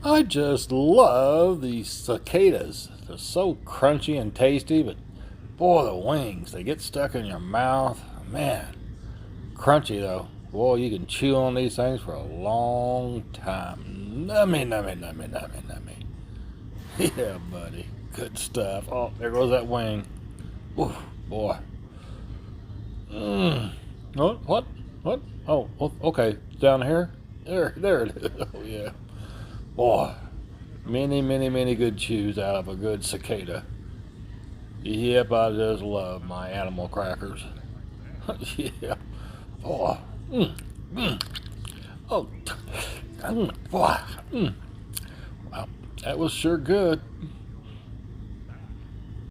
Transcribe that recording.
I just love these cicadas. They're so crunchy and tasty, but boy, the wings, they get stuck in your mouth. Man, crunchy though. Boy, you can chew on these things for a long time. Nummy, nummy, nummy, nummy, nummy. Yeah, buddy. Good stuff. Oh, there goes that wing. Ooh, boy. Mm. What? What? What? Oh, okay. Down here? There it is. Oh, yeah. Boy, many, many, many good chews out of a good cicada. Yep, I just love my animal crackers. Yeah. Boy. Mm, mm. Oh, boy. Mm. Wow, that was sure good.